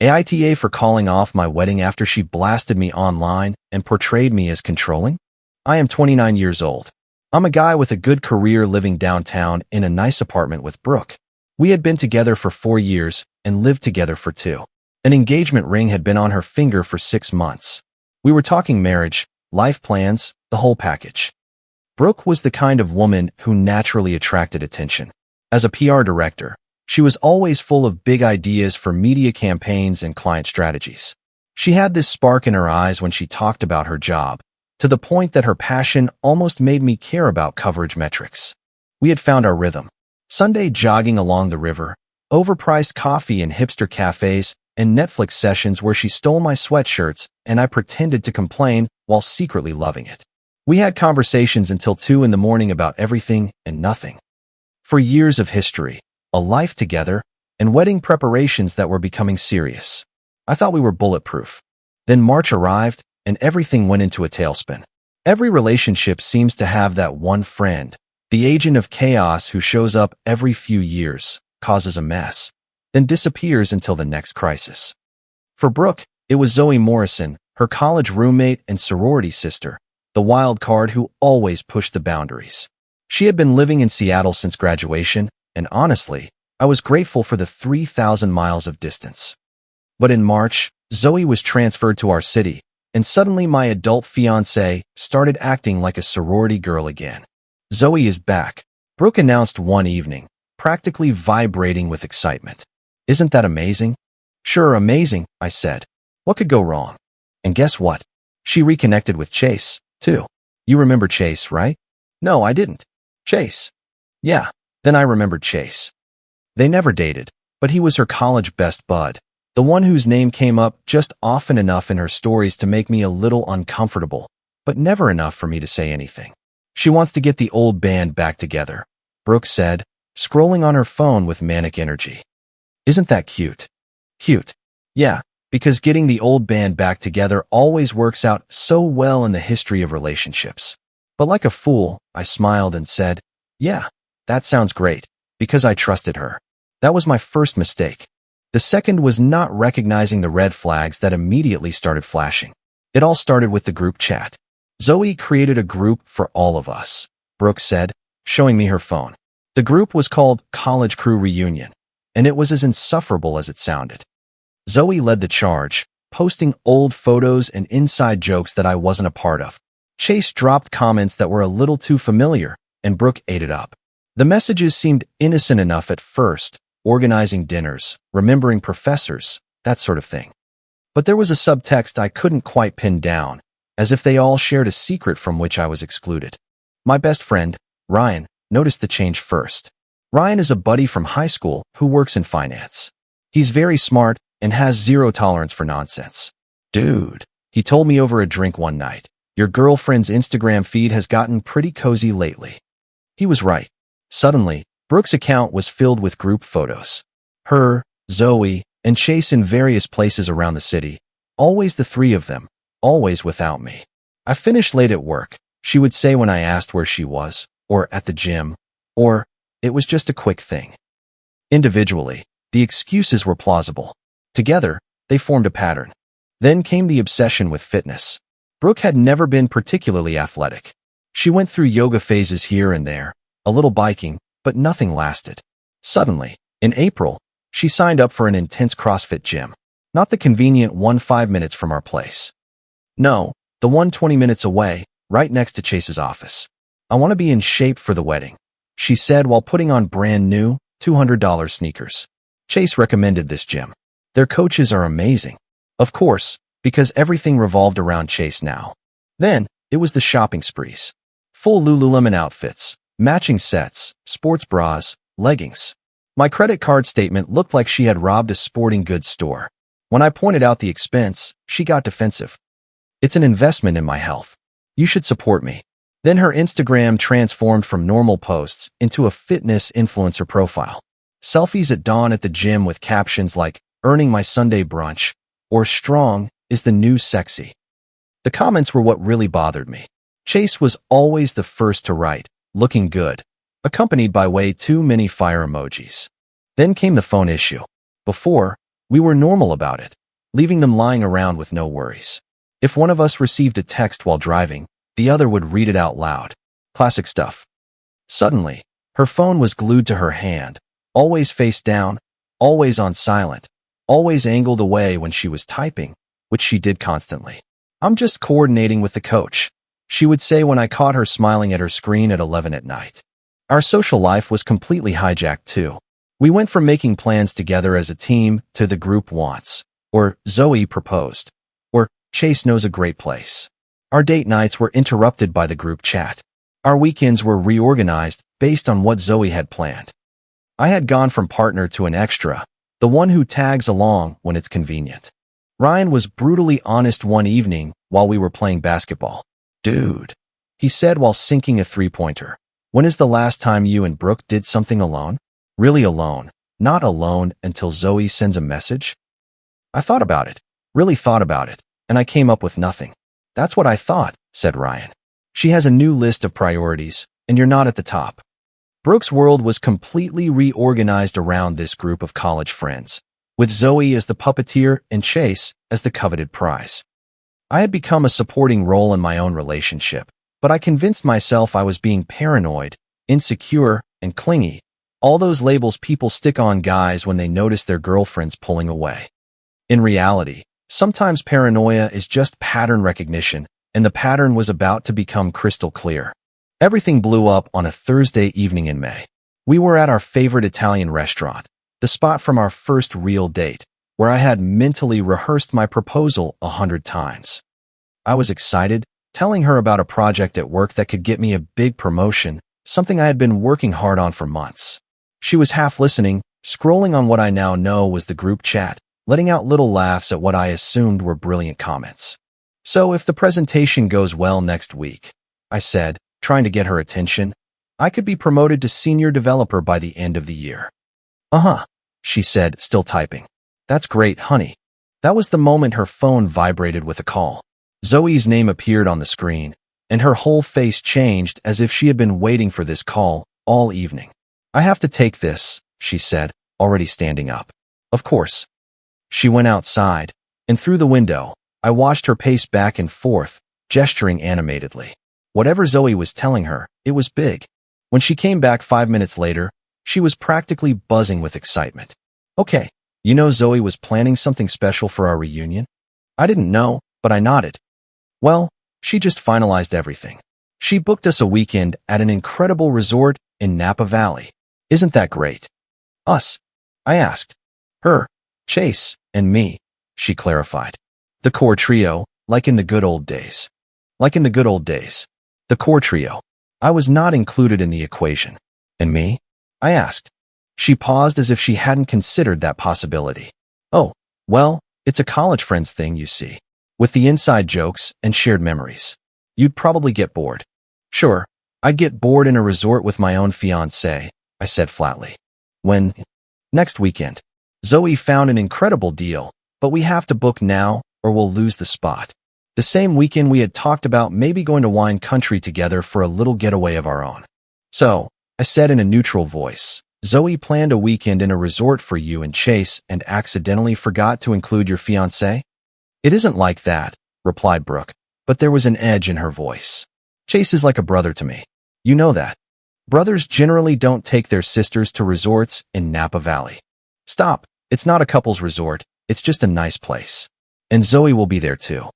AITA for calling off my wedding after she blasted me online and portrayed me as controlling? I am 29 years old. I'm a guy with a good career living downtown in a nice apartment with Brooke. We had been together for 4 years and lived together for 2. An engagement ring had been on her finger for 6 months. We were talking marriage, life plans, the whole package. Brooke was the kind of woman who naturally attracted attention. As a PR director, she was always full of big ideas for media campaigns and client strategies. She had this spark in her eyes when she talked about her job, to the point that her passion almost made me care about coverage metrics. We had found our rhythm. Sunday jogging along the river, overpriced coffee in hipster cafes, and Netflix sessions where she stole my sweatshirts and I pretended to complain while secretly loving it. We had conversations until 2 in the morning about everything and nothing. For years of history, a life together, and wedding preparations that were becoming serious. I thought we were bulletproof. Then March arrived, and everything went into a tailspin. Every relationship seems to have that one friend, the agent of chaos who shows up every few years, causes a mess, then disappears until the next crisis. For Brooke, it was Zoe Morrison, her college roommate and sorority sister, the wild card who always pushed the boundaries. She had been living in Seattle since graduation, and honestly, I was grateful for the 3,000 miles of distance. But in March, Zoe was transferred to our city, and suddenly my adult fiancé started acting like a sorority girl again. Zoe is back, Brooke announced one evening, practically vibrating with excitement. Isn't that amazing? Sure, amazing, I said. What could go wrong? And guess what? She reconnected with Chase, too. You remember Chase, right? No, I didn't. Chase. Yeah. Then I remembered Chase. They never dated, but he was her college best bud, the one whose name came up just often enough in her stories to make me a little uncomfortable, but never enough for me to say anything. She wants to get the old band back together, Brooke said, scrolling on her phone with manic energy. Isn't that cute? Cute. Yeah, because getting the old band back together always works out so well in the history of relationships. But like a fool, I smiled and said, yeah. That sounds great, because I trusted her. That was my first mistake. The second was not recognizing the red flags that immediately started flashing. It all started with the group chat. Zoe created a group for all of us, Brooke said, showing me her phone. The group was called College Crew Reunion, and it was as insufferable as it sounded. Zoe led the charge, posting old photos and inside jokes that I wasn't a part of. Chase dropped comments that were a little too familiar, and Brooke ate it up. The messages seemed innocent enough at first, organizing dinners, remembering professors, that sort of thing. But there was a subtext I couldn't quite pin down, as if they all shared a secret from which I was excluded. My best friend, Ryan, noticed the change first. Ryan is a buddy from high school who works in finance. He's very smart and has zero tolerance for nonsense. Dude, he told me over a drink one night, your girlfriend's Instagram feed has gotten pretty cozy lately. He was right. Suddenly, Brooke's account was filled with group photos. Her, Zoe, and Chase in various places around the city. Always the 3 of them, always without me. I finished late at work, she would say when I asked where she was, or at the gym, or it was just a quick thing. Individually, the excuses were plausible. Together, they formed a pattern. Then came the obsession with fitness. Brooke had never been particularly athletic. She went through yoga phases here and there, a little biking, but nothing lasted. Suddenly, in April, she signed up for an intense CrossFit gym. Not the convenient one 5 minutes from our place. No, the one 20 minutes away, right next to Chase's office. I want to be in shape for the wedding, she said while putting on brand new, $200 sneakers. Chase recommended this gym. Their coaches are amazing. Of course, because everything revolved around Chase now. Then, it was the shopping sprees. Full Lululemon outfits, matching sets, sports bras, leggings. My credit card statement looked like she had robbed a sporting goods store. When I pointed out the expense, she got defensive. It's an investment in my health. You should support me. Then her Instagram transformed from normal posts into a fitness influencer profile. Selfies at dawn at the gym with captions like, earning my Sunday brunch, or strong is the new sexy. The comments were what really bothered me. Chase was always the first to write, looking good, accompanied by way too many fire emojis. Then came the phone issue. Before, We were normal about it, leaving them lying around with no worries. If one of us received a text while driving, the other would read it out loud. Classic stuff. Suddenly, her phone was glued to her hand, always face down, always on silent, always angled away when she was typing, which she did constantly. "I'm just coordinating with the coach," she would say when I caught her smiling at her screen at 11 at night. Our social life was completely hijacked too. We went from making plans together as a team to the group wants, or Zoe proposed, or Chase knows a great place. Our date nights were interrupted by the group chat. Our weekends were reorganized based on what Zoe had planned. I had gone from partner to an extra, the one who tags along when it's convenient. Ryan was brutally honest one evening while we were playing basketball. "Dude," he said while sinking a three-pointer, "when is the last time you and Brooke did something alone? Really alone, not alone until Zoe sends a message?" I thought about it, really thought about it, and I came up with nothing. "That's what I thought," said Ryan. "She has a new list of priorities, and you're not at the top." Brooke's world was completely reorganized around this group of college friends, with Zoe as the puppeteer and Chase as the coveted prize. I had become a supporting role in my own relationship, but I convinced myself I was being paranoid, insecure, and clingy, all those labels people stick on guys when they notice their girlfriends pulling away. In reality, sometimes paranoia is just pattern recognition, and the pattern was about to become crystal clear. Everything blew up on a Thursday evening in May. We were at our favorite Italian restaurant, the spot from our first real date, where I had mentally rehearsed my proposal 100 times. I was excited, telling her about a project at work that could get me a big promotion, something I had been working hard on for months. She was half listening, scrolling on what I now know was the group chat, letting out little laughs at what I assumed were brilliant comments. "So if the presentation goes well next week," I said, trying to get her attention, "I could be promoted to senior developer by the end of the year." "Uh-huh," she said, still typing. "That's great, honey." That was the moment her phone vibrated with a call. Zoe's name appeared on the screen, and her whole face changed as if she had been waiting for this call all evening. "I have to take this," she said, already standing up. "Of course." She went outside, and through the window, I watched her pace back and forth, gesturing animatedly. Whatever Zoe was telling her, it was big. When she came back 5 minutes later, she was practically buzzing with excitement. "Okay, you know Zoe was planning something special for our reunion?" I didn't know, but I nodded. "Well, she just finalized everything. She booked us a weekend at an incredible resort in Napa Valley. Isn't that great?" "Us?" I asked. "Her, Chase, and me," she clarified. "The core trio, like in the good old days." Like in the good old days. The core trio. I was not included in the equation. "And me?" I asked. She paused as if she hadn't considered that possibility. "Oh, well, it's a college friends thing, you see. With the inside jokes and shared memories. You'd probably get bored." "Sure, I'd get bored in a resort with my own fiancé," I said flatly. "When?" "Next weekend. Zoe found an incredible deal, but we have to book now or we'll lose the spot." The same weekend we had talked about maybe going to wine country together for a little getaway of our own. "So," I said in a neutral voice, "Zoe planned a weekend in a resort for you and Chase and accidentally forgot to include your fiancé?" "It isn't like that," replied Brooke, but there was an edge in her voice. "Chase is like a brother to me. You know that. Brothers generally don't take their sisters to resorts in Napa Valley." "Stop. It's not a couple's resort. It's just a nice place. And Zoe will be there too.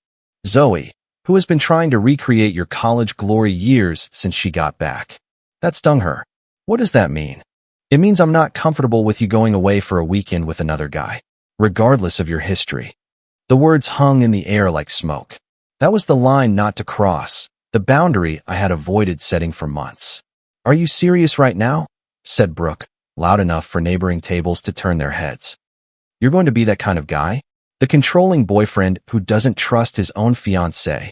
Zoe, who has been trying to recreate your college glory years since she got back." That stung her. "What does that mean?" "It means I'm not comfortable with you going away for a weekend with another guy, regardless of your history." The words hung in the air like smoke. That was the line not to cross, the boundary I had avoided setting for months. "Are you serious right now?" said Brooke, loud enough for neighboring tables to turn their heads. "You're going to be that kind of guy? The controlling boyfriend who doesn't trust his own fiancé?"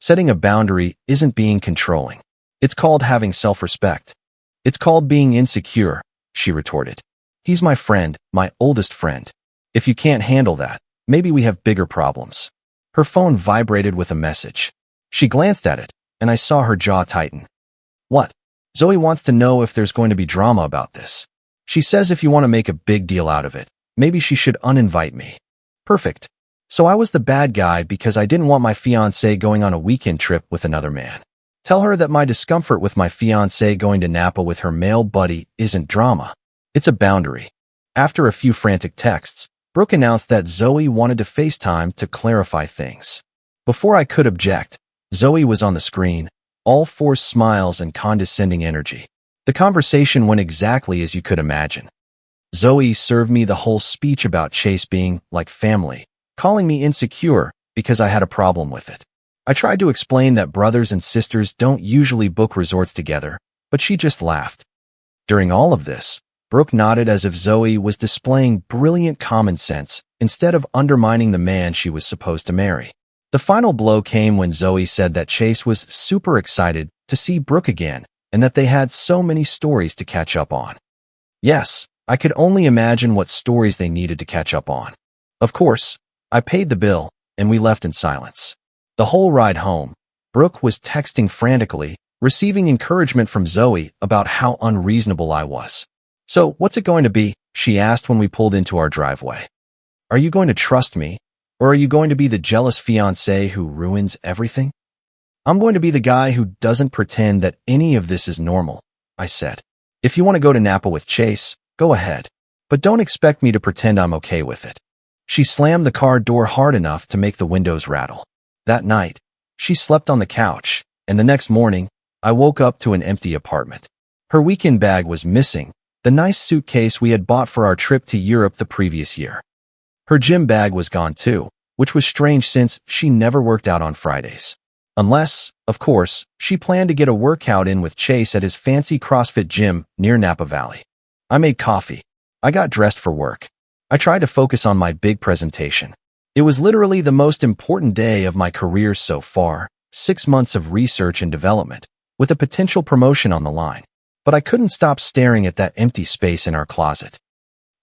Setting a boundary isn't being controlling. It's called having self-respect. "It's called being insecure," she retorted. "He's my friend, my oldest friend. If you can't handle that, maybe we have bigger problems." Her phone vibrated with a message. She glanced at it, and I saw her jaw tighten. "What?" "Zoe wants to know if there's going to be drama about this. She says if you want to make a big deal out of it, Maybe she should uninvite me. Perfect. So I was the bad guy because I didn't want my fiancée going on a weekend trip with another man. Tell her that my discomfort with my fiancée going to Napa with her male buddy isn't drama. It's a boundary. After a few frantic texts, Brooke announced that Zoe wanted to FaceTime to clarify things. Before I could object, Zoe was on the screen, all forced smiles and condescending energy. The conversation went exactly as you could imagine. Zoe served me the whole speech about Chase being like family, calling me insecure because I had a problem with it. I tried to explain that brothers and sisters don't usually book resorts together, but she just laughed. During all of this, Brooke nodded as if Zoe was displaying brilliant common sense instead of undermining the man she was supposed to marry. The final blow came when Zoe said that Chase was super excited to see Brooke again and that they had so many stories to catch up on. Yes, I could only imagine what stories they needed to catch up on. Of course, I paid the bill, and we left in silence. The whole ride home, Brooke was texting frantically, receiving encouragement from Zoe about how unreasonable I was. "So, what's it going to be?" she asked when we pulled into our driveway. "Are you going to trust me, or are you going to be the jealous fiancé who ruins everything?" "I'm going to be the guy who doesn't pretend that any of this is normal," I said. "If you want to go to Napa with Chase, go ahead. But don't expect me to pretend I'm okay with it." She slammed the car door hard enough to make the windows rattle. That night, she slept on the couch, and the next morning, I woke up to an empty apartment. Her weekend bag was missing, the nice suitcase we had bought for our trip to Europe the previous year. Her gym bag was gone too, which was strange since she never worked out on Fridays. Unless, of course, she planned to get a workout in with Chase at his fancy CrossFit gym near Napa Valley. I made coffee. I got dressed for work. I tried to focus on my big presentation. It was literally the most important day of my career so far, 6 months of research and development, with a potential promotion on the line. But I couldn't stop staring at that empty space in our closet.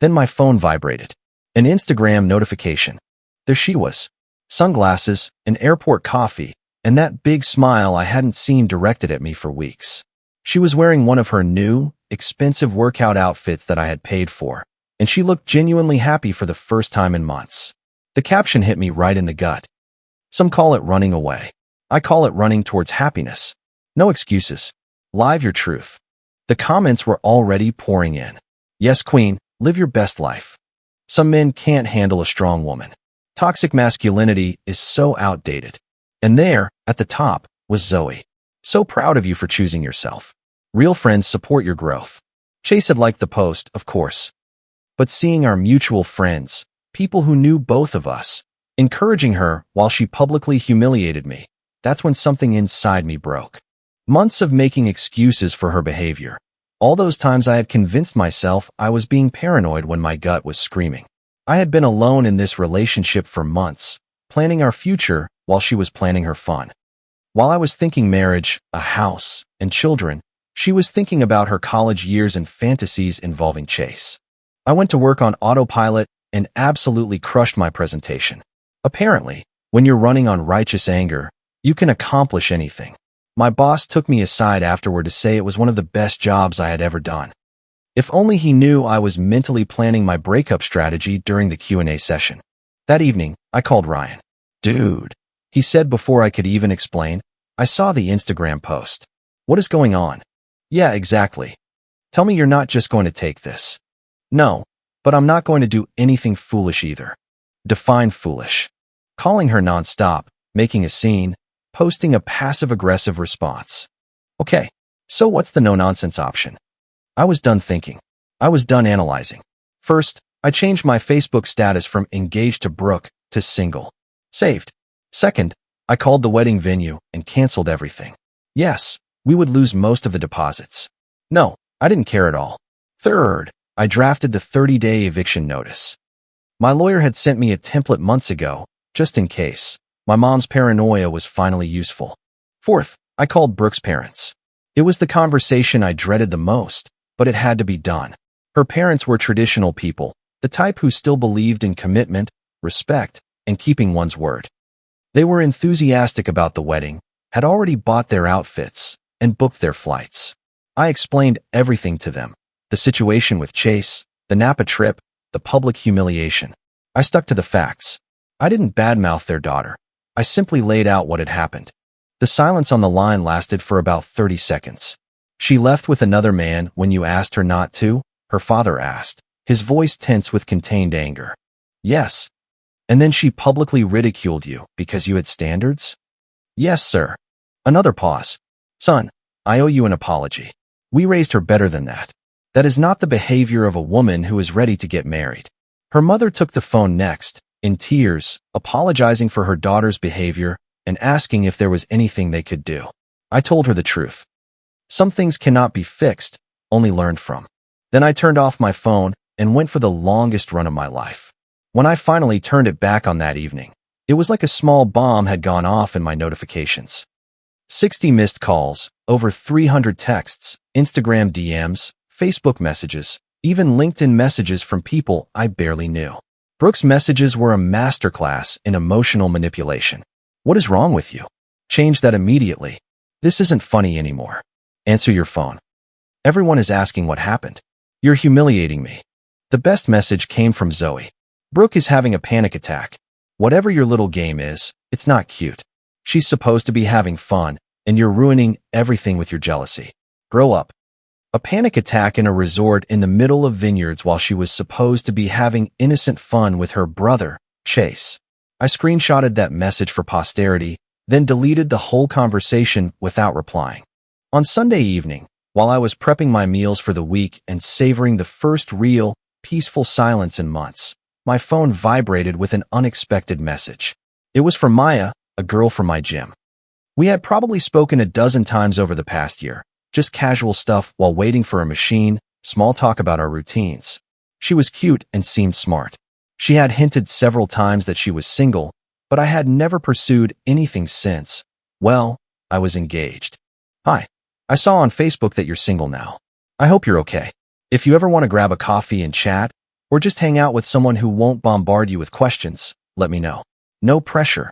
Then my phone vibrated. An Instagram notification. There she was. Sunglasses, an airport coffee, and that big smile I hadn't seen directed at me for weeks. She was wearing one of her new, expensive workout outfits that I had paid for, and she looked genuinely happy for the first time in months. The caption hit me right in the gut. Some call it running away. I call it running towards happiness. No excuses. Live your truth. The comments were already pouring in. "Yes, queen, live your best life. Some men can't handle a strong woman. Toxic masculinity is so outdated." And there, at the top, was Zoe. "So proud of you for choosing yourself. Real friends support your growth." Chase had liked the post, of course. But seeing our mutual friends, people who knew both of us, encouraging her while she publicly humiliated me, that's when something inside me broke. Months of making excuses for her behavior. All those times I had convinced myself I was being paranoid when my gut was screaming. I had been alone in this relationship for months, planning our future while she was planning her fun. While I was thinking marriage, a house, and children, she was thinking about her college years and fantasies involving Chase. I went to work on autopilot and absolutely crushed my presentation. Apparently, when you're running on righteous anger, you can accomplish anything. My boss took me aside afterward to say it was one of the best jobs I had ever done. If only he knew I was mentally planning my breakup strategy during the Q&A session. That evening, I called Ryan. "Dude," he said before I could even explain, "I saw the Instagram post. What is going on?" "Yeah, exactly. Tell me you're not just going to take this." "No, but I'm not going to do anything foolish either." Define foolish. Calling her nonstop, making a scene, posting a passive-aggressive response. Okay, so what's the no-nonsense option? I was done thinking. I was done analyzing. First, I changed my Facebook status from engaged to Brooke to single. Saved. Second, I called the wedding venue and canceled everything. Yes, we would lose most of the deposits. No, I didn't care at all. Third, I drafted the 30-day eviction notice. My lawyer had sent me a template months ago, just in case. My mom's paranoia was finally useful. Fourth, I called Brooke's parents. It was the conversation I dreaded the most, but it had to be done. Her parents were traditional people, the type who still believed in commitment, respect, and keeping one's word. They were enthusiastic about the wedding, had already bought their outfits, and booked their flights. I explained everything to them. The situation with Chase, the Napa trip, the public humiliation. I stuck to the facts. I didn't badmouth their daughter. I simply laid out what had happened. The silence on the line lasted for about 30 seconds. She left with another man when you asked her not to? Her father asked, his voice tense with contained anger. Yes. And then she publicly ridiculed you because you had standards? Yes, sir. Another pause. Son, I owe you an apology. We raised her better than that. That is not the behavior of a woman who is ready to get married. Her mother took the phone next, in tears, apologizing for her daughter's behavior and asking if there was anything they could do. I told her the truth. Some things cannot be fixed, only learned from. Then I turned off my phone and went for the longest run of my life. When I finally turned it back on that evening, it was like a small bomb had gone off in my notifications. 60 missed calls, over 300 texts, Instagram DMs, Facebook messages, even LinkedIn messages from people I barely knew. Brooke's messages were a masterclass in emotional manipulation. What is wrong with you? Change that immediately. This isn't funny anymore. Answer your phone. Everyone is asking what happened. You're humiliating me. The best message came from Zoe. Brooke is having a panic attack. Whatever your little game is, it's not cute. She's supposed to be having fun, and you're ruining everything with your jealousy. Grow up. A panic attack in a resort in the middle of vineyards while she was supposed to be having innocent fun with her brother, Chase. I screenshotted that message for posterity, then deleted the whole conversation without replying. On Sunday evening, while I was prepping my meals for the week and savoring the first real, peaceful silence in months, my phone vibrated with an unexpected message. It was from Maya, a girl from my gym. We had probably spoken a dozen times over the past year, just casual stuff while waiting for a machine, small talk about our routines. She was cute and seemed smart. She had hinted several times that she was single, but I had never pursued anything since. Well, I was engaged. Hi, I saw on Facebook that you're single now. I hope you're okay. If you ever want to grab a coffee and chat, or just hang out with someone who won't bombard you with questions, let me know. No pressure.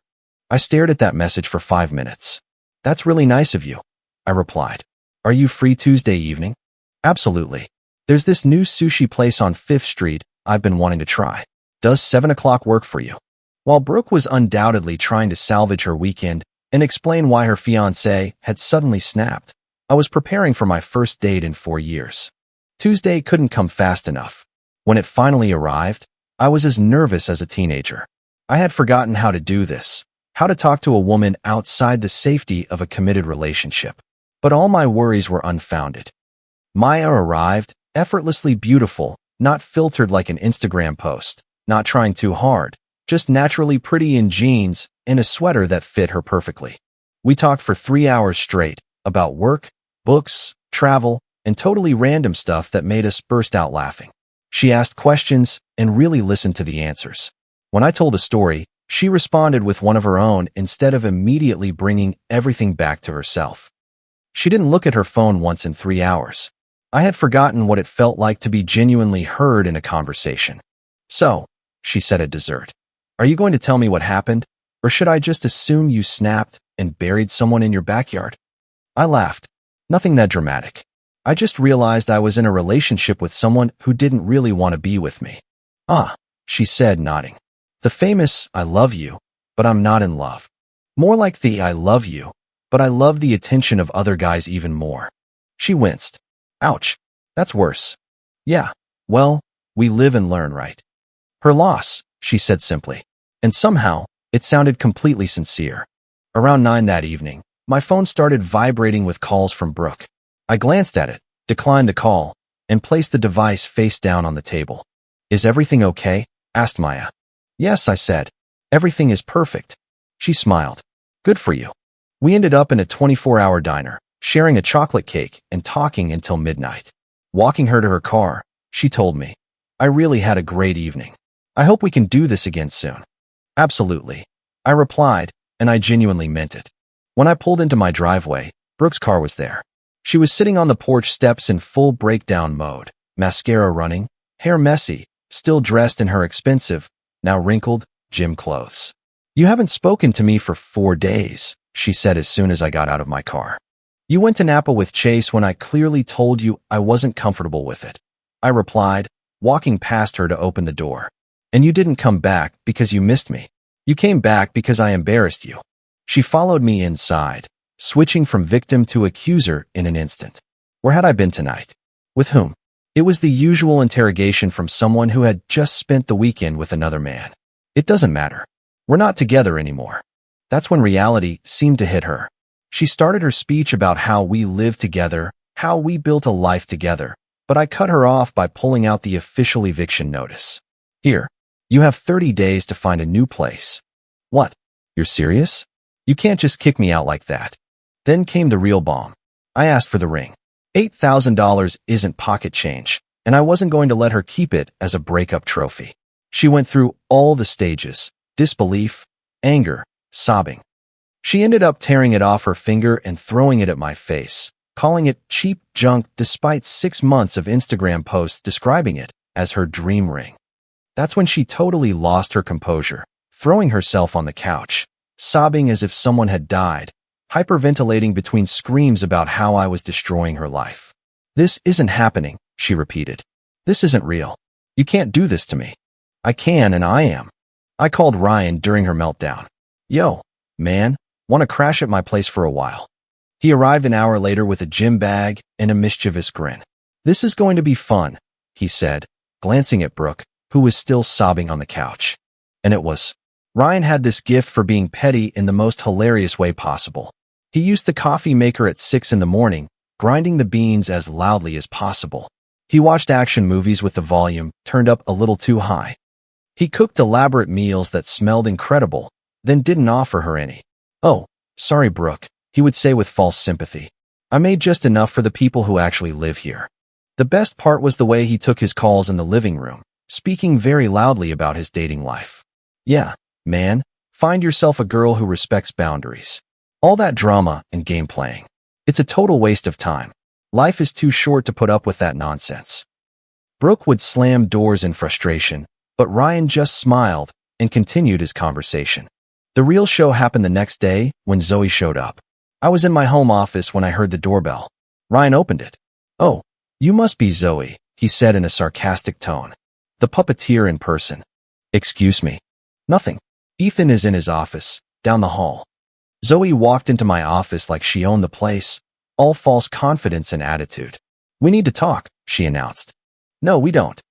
I stared at that message for 5 minutes. That's really nice of you, I replied. Are you free Tuesday evening? Absolutely. There's this new sushi place on 5th Street I've been wanting to try. Does 7 o'clock work for you? While Brooke was undoubtedly trying to salvage her weekend and explain why her fiancé had suddenly snapped, I was preparing for my first date in 4 years. Tuesday couldn't come fast enough. When it finally arrived, I was as nervous as a teenager. I had forgotten how to do this, how to talk to a woman outside the safety of a committed relationship. But all my worries were unfounded. Maya arrived, effortlessly beautiful, not filtered like an Instagram post, not trying too hard, just naturally pretty in jeans and a sweater that fit her perfectly. We talked for 3 hours straight about work, books, travel, and totally random stuff that made us burst out laughing. She asked questions and really listened to the answers. When I told a story, she responded with one of her own instead of immediately bringing everything back to herself. She didn't look at her phone once in 3 hours. I had forgotten what it felt like to be genuinely heard in a conversation. So, she said at dessert, are you going to tell me what happened, or should I just assume you snapped and buried someone in your backyard? I laughed. Nothing that dramatic. I just realized I was in a relationship with someone who didn't really want to be with me. Ah, she said, nodding. The famous, I love you, but I'm not in love. More like the I love you, but I love the attention of other guys even more. She winced. Ouch, that's worse. Yeah, well, we live and learn, right? Her loss, she said simply. And somehow, it sounded completely sincere. Around 9 that evening, my phone started vibrating with calls from Brooke. I glanced at it, declined the call, and placed the device face down on the table. Is everything okay? Asked Maya. Yes, I said. Everything is perfect. She smiled. Good for you. We ended up in a 24-hour diner, sharing a chocolate cake and talking until midnight. Walking her to her car, she told me, I really had a great evening. I hope we can do this again soon. Absolutely. I replied, and I genuinely meant it. When I pulled into my driveway, Brooke's car was there. She was sitting on the porch steps in full breakdown mode, mascara running, hair messy, still dressed in her expensive, now wrinkled, gym clothes. You haven't spoken to me for 4 days, she said as soon as I got out of my car. You went to Napa with Chase when I clearly told you I wasn't comfortable with it. I replied, walking past her to open the door. And you didn't come back because you missed me. You came back because I embarrassed you. She followed me inside, switching from victim to accuser in an instant. Where had I been tonight? With whom? It was the usual interrogation from someone who had just spent the weekend with another man. It doesn't matter. We're not together anymore. That's when reality seemed to hit her. She started her speech about how we lived together, how we built a life together, but I cut her off by pulling out the official eviction notice. Here, you have 30 days to find a new place. What? You're serious? You can't just kick me out like that. Then came the real bomb. I asked for the ring. $8,000 isn't pocket change, and I wasn't going to let her keep it as a breakup trophy. She went through all the stages: disbelief, anger, sobbing. She ended up tearing it off her finger and throwing it at my face, calling it cheap junk despite 6 months of Instagram posts describing it as her dream ring. That's when she totally lost her composure, throwing herself on the couch, sobbing as if someone had died, hyperventilating between screams about how I was destroying her life. This isn't happening, she repeated. This isn't real. You can't do this to me. I can and I am. I called Ryan during her meltdown. Yo, man, want to crash at my place for a while? He arrived an hour later with a gym bag and a mischievous grin. This is going to be fun, he said, glancing at Brooke, who was still sobbing on the couch. And it was. Ryan had this gift for being petty in the most hilarious way possible. He used the coffee maker at 6 in the morning, grinding the beans as loudly as possible. He watched action movies with the volume turned up a little too high. He cooked elaborate meals that smelled incredible, then didn't offer her any. Oh, sorry, Brooke, he would say with false sympathy. I made just enough for the people who actually live here. The best part was the way he took his calls in the living room, speaking very loudly about his dating life. Yeah, man, find yourself a girl who respects boundaries. All that drama and game playing. It's a total waste of time. Life is too short to put up with that nonsense. Brooke would slam doors in frustration, but Ryan just smiled and continued his conversation. The real show happened the next day when Zoe showed up. I was in my home office when I heard the doorbell. Ryan opened it. Oh, you must be Zoe, he said in a sarcastic tone. The puppeteer in person. Excuse me. Nothing. Ethan is in his office, down the hall. Zoe walked into my office like she owned the place, all false confidence and attitude. We need to talk, she announced. No, we don't.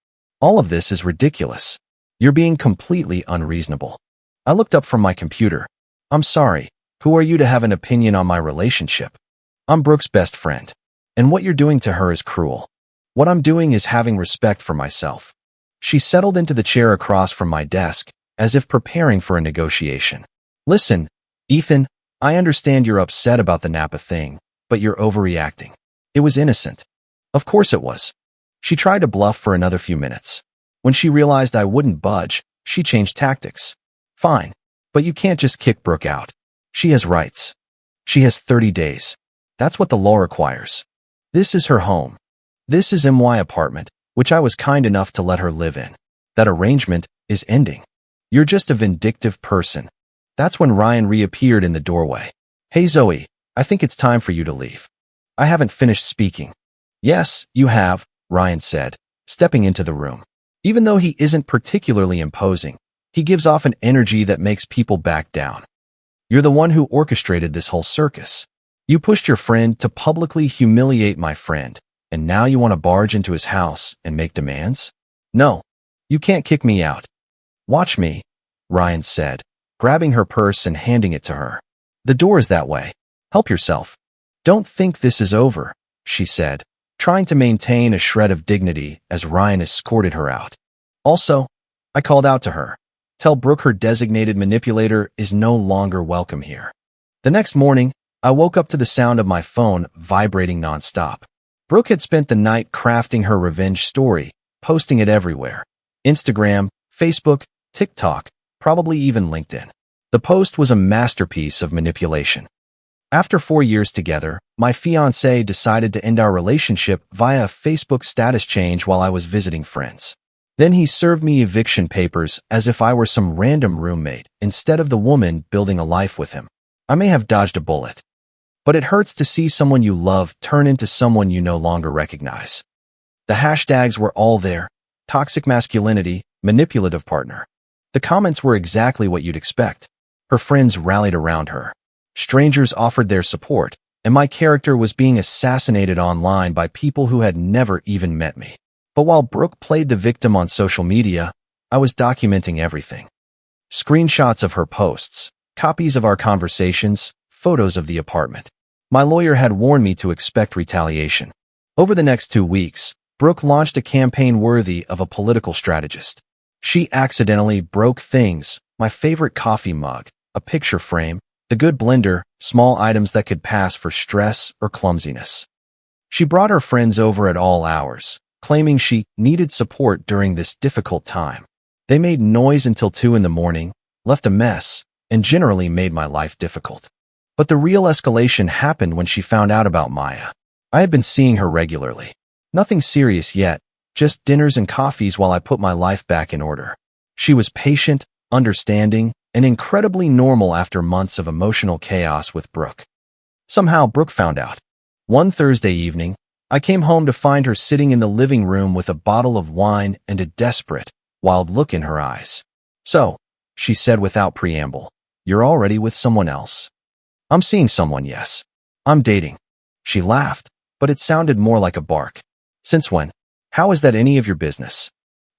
All of this is ridiculous. You're being completely unreasonable. I looked up from my computer. I'm sorry. Who are you to have an opinion on my relationship? I'm Brooke's best friend. And what you're doing to her is cruel. What I'm doing is having respect for myself. She settled into the chair across from my desk, as if preparing for a negotiation. Listen, Ethan, I understand you're upset about the Napa thing, but you're overreacting. It was innocent. Of course it was. She tried to bluff for another few minutes. When she realized I wouldn't budge, she changed tactics. Fine, but you can't just kick Brooke out. She has rights. She has 30 days. That's what the law requires. This is her home. This is my apartment, which I was kind enough to let her live in. That arrangement is ending. You're just a vindictive person. That's when Ryan reappeared in the doorway. Hey Zoe, I think it's time for you to leave. I haven't finished speaking. Yes, you have, Ryan said, stepping into the room. Even though he isn't particularly imposing, he gives off an energy that makes people back down. You're the one who orchestrated this whole circus. You pushed your friend to publicly humiliate my friend, and now you want to barge into his house and make demands? No, you can't kick me out. Watch me, Ryan said, grabbing her purse and handing it to her. The door is that way. Help yourself. Don't think this is over, she said, trying to maintain a shred of dignity as Ryan escorted her out. Also, I called out to her. Tell Brooke her designated manipulator is no longer welcome here. The next morning, I woke up to the sound of my phone vibrating nonstop. Brooke had spent the night crafting her revenge story, posting it everywhere. Instagram, Facebook, TikTok, probably even LinkedIn. The post was a masterpiece of manipulation. After 4 years together, my fiancé decided to end our relationship via a Facebook status change while I was visiting friends. Then he served me eviction papers as if I were some random roommate instead of the woman building a life with him. I may have dodged a bullet. But it hurts to see someone you love turn into someone you no longer recognize. The hashtags were all there. toxic masculinity, manipulative partner. The comments were exactly what you'd expect. Her friends rallied around her. Strangers offered their support, and my character was being assassinated online by people who had never even met me. But while Brooke played the victim on social media, I was documenting everything. Screenshots of her posts, copies of our conversations, photos of the apartment. My lawyer had warned me to expect retaliation. Over the next 2 weeks, Brooke launched a campaign worthy of a political strategist. She accidentally broke things, my favorite coffee mug, a picture frame, the good blender, small items that could pass for stress or clumsiness. She brought her friends over at all hours, claiming she needed support during this difficult time. They made noise until 2 in the morning, left a mess, and generally made my life difficult. But the real escalation happened when she found out about Maya. I had been seeing her regularly. Nothing serious yet, just dinners and coffees while I put my life back in order. She was patient, understanding, and incredibly normal after months of emotional chaos with Brooke. Somehow Brooke found out. One Thursday evening, I came home to find her sitting in the living room with a bottle of wine and a desperate, wild look in her eyes. "So," she said without preamble, "you're already with someone else?" "I'm seeing someone, yes. I'm dating." She laughed, but it sounded more like a bark. "Since when? How is that any of your business?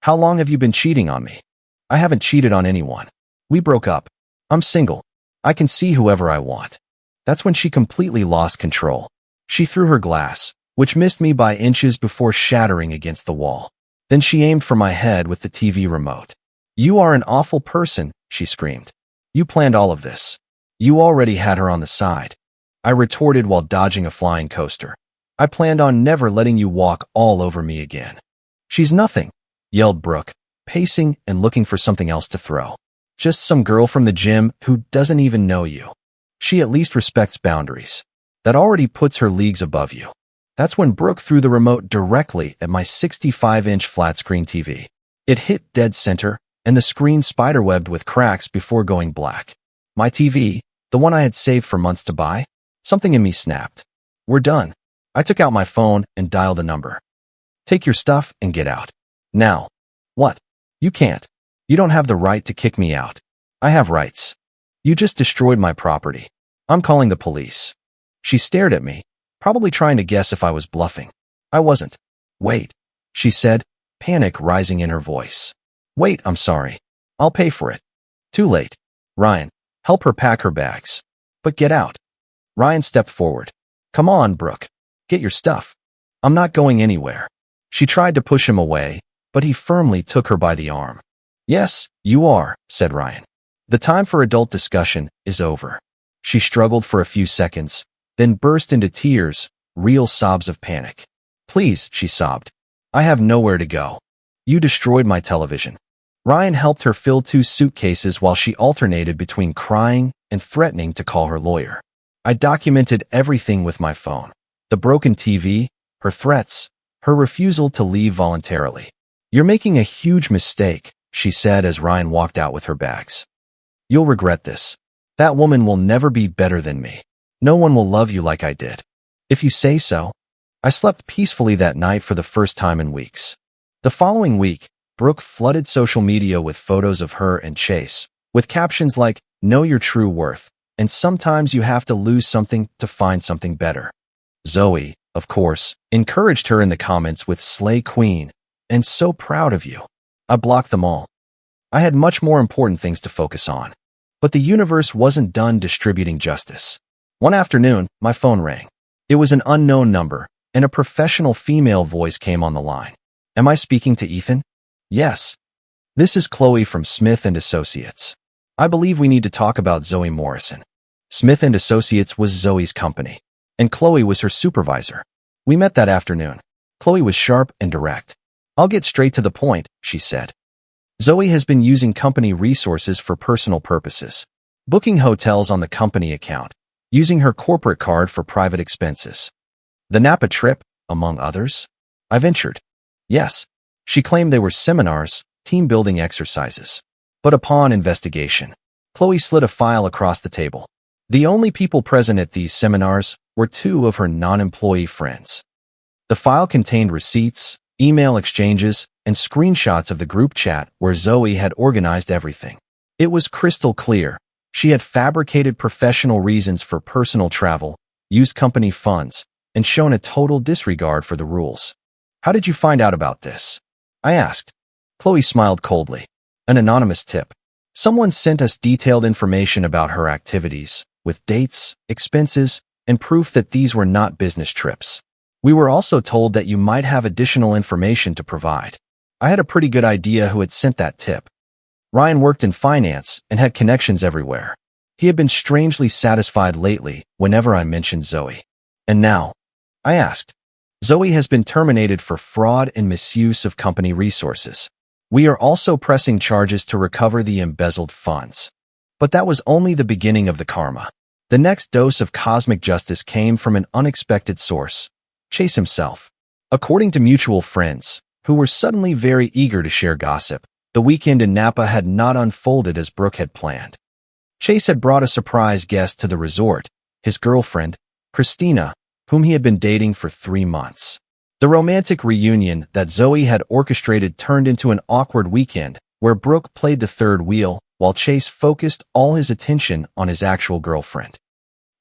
How long have you been cheating on me?" "I haven't cheated on anyone. We broke up. I'm single. I can see whoever I want." That's when she completely lost control. She threw her glass, which missed me by inches before shattering against the wall. Then she aimed for my head with the TV remote. "You are an awful person," she screamed. "You planned all of this. You already had her on the side." I retorted while dodging a flying coaster. "I planned on never letting you walk all over me again." "She's nothing," yelled Brooke, pacing and looking for something else to throw. "Just some girl from the gym who doesn't even know you. She at least respects boundaries. That already puts her leagues above you." That's when Brooke threw the remote directly at my 65-inch flat-screen TV. It hit dead center, and the screen spiderwebbed with cracks before going black. My TV, the one I had saved for months to buy? Something in me snapped. "We're done." I took out my phone and dialed a number. "Take your stuff and get out. Now." "What? You can't. You don't have the right to kick me out." "I have rights. You just destroyed my property. I'm calling the police." She stared at me, probably trying to guess if I was bluffing. I wasn't. "Wait," she said, panic rising in her voice. "Wait, I'm sorry. I'll pay for it." Too late. "Ryan, help her pack her bags." "But get out." Ryan stepped forward. "Come on, Brooke. Get your stuff." "I'm not going anywhere." She tried to push him away, but he firmly took her by the arm. "Yes, you are," said Ryan. "The time for adult discussion is over." She struggled for a few seconds, then burst into tears, real sobs of panic. "Please," she sobbed. "I have nowhere to go. You destroyed my television." Ryan helped her fill 2 suitcases while she alternated between crying and threatening to call her lawyer. I documented everything with my phone. The broken TV, her threats, her refusal to leave voluntarily. "You're making a huge mistake," she said as Ryan walked out with her bags. "You'll regret this. That woman will never be better than me. No one will love you like I did." "If you say so." I slept peacefully that night for the first time in weeks. The following week, Brooke flooded social media with photos of her and Chase, with captions like, "Know your true worth," and "Sometimes you have to lose something to find something better." Zoe, of course, encouraged her in the comments with "Slay Queen," and "So proud of you." I blocked them all. I had much more important things to focus on. But the universe wasn't done distributing justice. One afternoon, my phone rang. It was an unknown number, and a professional female voice came on the line. "Am I speaking to Ethan?" "Yes." "This is Chloe from Smith & Associates. I believe we need to talk about Zoe Morrison." Smith & Associates was Zoe's company, and Chloe was her supervisor. We met that afternoon. Chloe was sharp and direct. "I'll get straight to the point," she said. "Zoe has been using company resources for personal purposes, booking hotels on the company account, using her corporate card for private expenses. The Napa trip, among others." I ventured. "Yes." She claimed they were seminars, team-building exercises. But upon investigation, Chloe slid a file across the table. The only people present at these seminars were 2 of her non-employee friends. The file contained receipts, email exchanges, and screenshots of the group chat where Zoe had organized everything. It was crystal clear. She had fabricated professional reasons for personal travel, used company funds, and shown a total disregard for the rules. "How did you find out about this?" I asked. Chloe smiled coldly. "An anonymous tip. Someone sent us detailed information about her activities, with dates, expenses, and proof that these were not business trips. We were also told that you might have additional information to provide." I had a pretty good idea who had sent that tip. Ryan worked in finance and had connections everywhere. He had been strangely satisfied lately whenever I mentioned Zoe. "And now?" I asked. "Zoe has been terminated for fraud and misuse of company resources. We are also pressing charges to recover the embezzled funds." But that was only the beginning of the karma. The next dose of cosmic justice came from an unexpected source, Chase himself. According to mutual friends, who were suddenly very eager to share gossip, the weekend in Napa had not unfolded as Brooke had planned. Chase had brought a surprise guest to the resort, his girlfriend, Christina, whom he had been dating for 3 months. The romantic reunion that Zoe had orchestrated turned into an awkward weekend where Brooke played the third wheel while Chase focused all his attention on his actual girlfriend.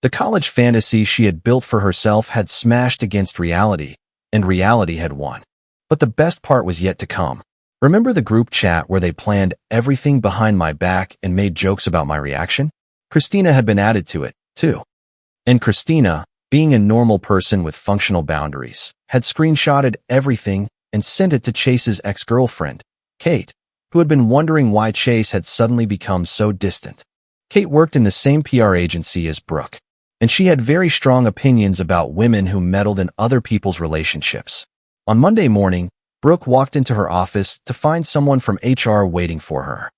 The college fantasy she had built for herself had smashed against reality, and reality had won. But the best part was yet to come. Remember the group chat where they planned everything behind my back and made jokes about my reaction? Christina had been added to it, too. And Christina, being a normal person with functional boundaries, had screenshotted everything and sent it to Chase's ex-girlfriend, Kate, who had been wondering why Chase had suddenly become so distant. Kate worked in the same PR agency as Brooke, and she had very strong opinions about women who meddled in other people's relationships. On Monday morning, Brooke walked into her office to find someone from HR waiting for her.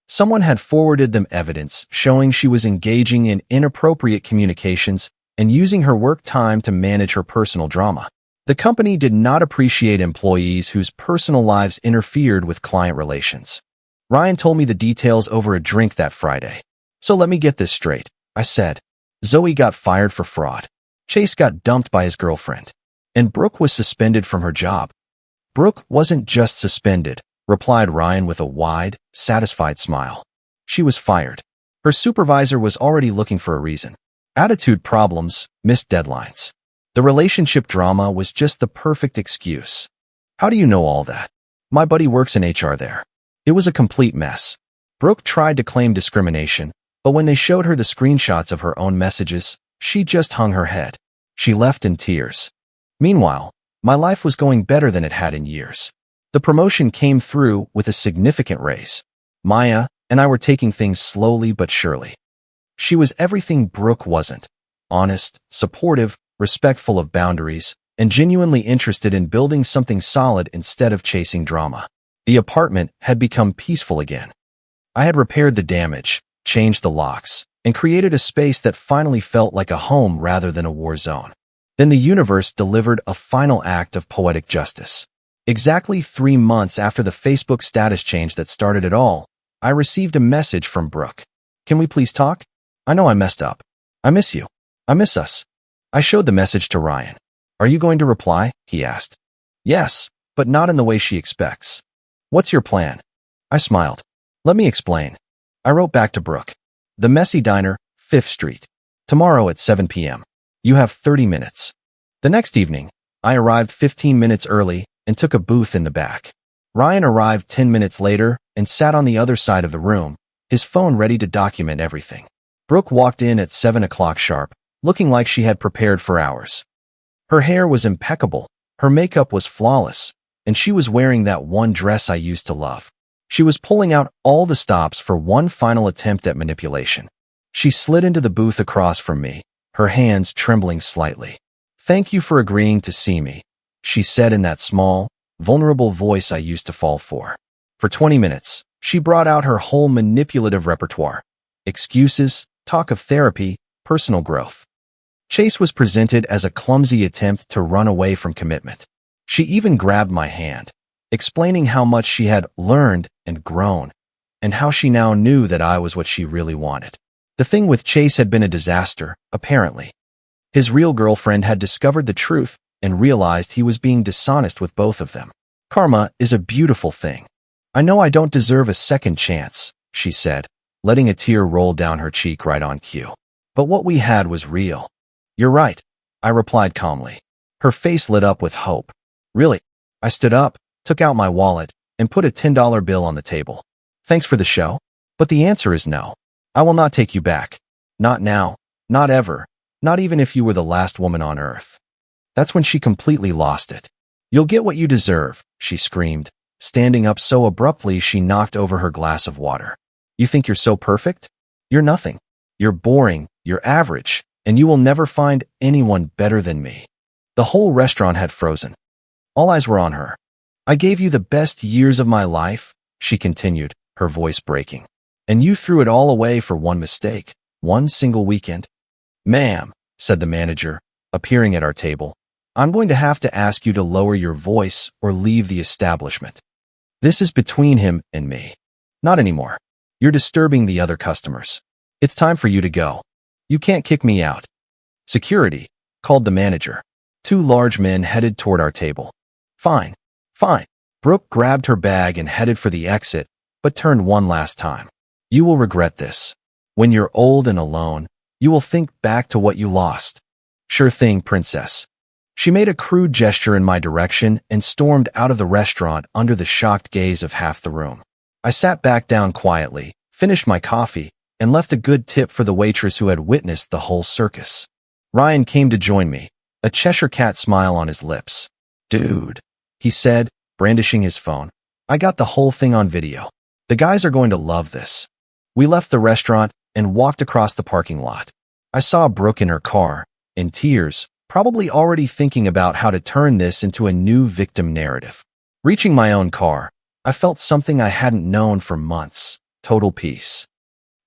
Someone had forwarded them evidence showing she was engaging in inappropriate communications and using her work time to manage her personal drama. The company did not appreciate employees whose personal lives interfered with client relations. Ryan told me the details over a drink that Friday. "So let me get this straight," I said. "Zoe got fired for fraud. Chase got dumped by his girlfriend. And Brooke was suspended from her job." "Brooke wasn't just suspended," replied Ryan with a wide, satisfied smile. "She was fired. Her supervisor was already looking for a reason. Attitude problems, missed deadlines. The relationship drama was just the perfect excuse." "How do you know all that?" "My buddy works in HR there." It was a complete mess. Brooke tried to claim discrimination, but when they showed her the screenshots of her own messages, she just hung her head. She left in tears. Meanwhile, my life was going better than it had in years. The promotion came through with a significant raise. Maya and I were taking things slowly but surely. She was everything Brooke wasn't: honest, supportive, respectful of boundaries, and genuinely interested in building something solid instead of chasing drama. The apartment had become peaceful again. I had repaired the damage, changed the locks, and created a space that finally felt like a home rather than a war zone. Then the universe delivered a final act of poetic justice. Exactly 3 months after the Facebook status change that started it all, I received a message from Brooke. "Can we please talk? I know I messed up. I miss you. I miss us." I showed the message to Ryan. "Are you going to reply?" he asked. "Yes, but not in the way she expects." "What's your plan?" I smiled. "Let me explain." I wrote back to Brooke. "The Messy Diner, 5th Street. Tomorrow at 7 p.m. You have 30 minutes. The next evening, I arrived 15 minutes early and took a booth in the back. Ryan arrived 10 minutes later and sat on the other side of the room, his phone ready to document everything. Brooke walked in at 7 o'clock sharp, looking like she had prepared for hours. Her hair was impeccable, her makeup was flawless, and she was wearing that one dress I used to love. She was pulling out all the stops for one final attempt at manipulation. She slid into the booth across from me, her hands trembling slightly. "Thank you for agreeing to see me," she said in that small, vulnerable voice I used to fall for. For 20 minutes, she brought out her whole manipulative repertoire: excuses, talk of therapy, personal growth. Chase was presented as a clumsy attempt to run away from commitment. She even grabbed my hand, explaining how much she had learned and grown, and how she now knew that I was what she really wanted. The thing with Chase had been a disaster, apparently. His real girlfriend had discovered the truth and realized he was being dishonest with both of them. Karma is a beautiful thing. I know I don't deserve a second chance, she said, letting a tear roll down her cheek right on cue. But what we had was real. You're right, I replied calmly. Her face lit up with hope. Really? I stood up, took out my wallet, and put a $10 bill on the table. Thanks for the show, but the answer is no. I will not take you back. Not now, not ever, not even if you were the last woman on earth. That's when she completely lost it. You'll get what you deserve, she screamed, standing up so abruptly she knocked over her glass of water. You think you're so perfect? You're nothing. You're boring, you're average, and you will never find anyone better than me. The whole restaurant had frozen. All eyes were on her. I gave you the best years of my life, she continued, her voice breaking. And you threw it all away for one mistake, one single weekend. Ma'am, said the manager, appearing at our table, I'm going to have to ask you to lower your voice or leave the establishment. This is between him and me. Not anymore. You're disturbing the other customers. It's time for you to go. You can't kick me out. Security, called the manager. Two large men headed toward our table. Fine, fine. Brooke grabbed her bag and headed for the exit, but turned one last time. You will regret this. When you're old and alone, you will think back to what you lost. Sure thing, princess. She made a crude gesture in my direction and stormed out of the restaurant under the shocked gaze of half the room. I sat back down quietly, finished my coffee, and left a good tip for the waitress who had witnessed the whole circus. Ryan came to join me, a Cheshire cat smile on his lips. Dude, he said, brandishing his phone. I got the whole thing on video. The guys are going to love this. We left the restaurant and walked across the parking lot. I saw Brooke in her car, in tears, probably already thinking about how to turn this into a new victim narrative. Reaching my own car, I felt something I hadn't known for months. Total peace.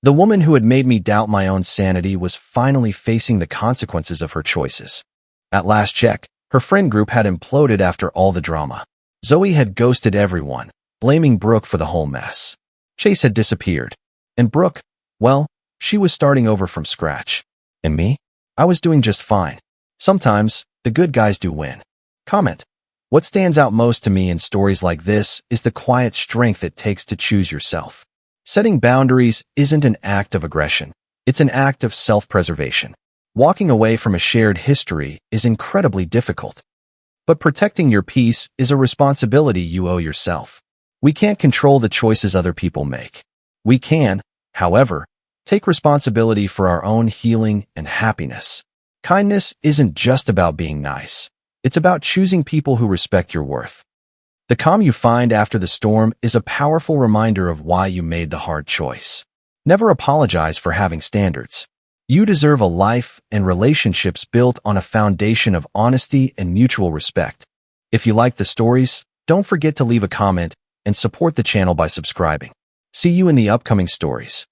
The woman who had made me doubt my own sanity was finally facing the consequences of her choices. At last check, her friend group had imploded after all the drama. Zoe had ghosted everyone, blaming Brooke for the whole mess. Chase had disappeared. And Brooke, well, she was starting over from scratch. And me? I was doing just fine. Sometimes, the good guys do win. Comment. What stands out most to me in stories like this is the quiet strength it takes to choose yourself. Setting boundaries isn't an act of aggression. It's an act of self-preservation. Walking away from a shared history is incredibly difficult. But protecting your peace is a responsibility you owe yourself. We can't control the choices other people make. We can, however, take responsibility for our own healing and happiness. Kindness isn't just about being nice. It's about choosing people who respect your worth. The calm you find after the storm is a powerful reminder of why you made the hard choice. Never apologize for having standards. You deserve a life and relationships built on a foundation of honesty and mutual respect. If you like the stories, don't forget to leave a comment and support the channel by subscribing. See you in the upcoming stories.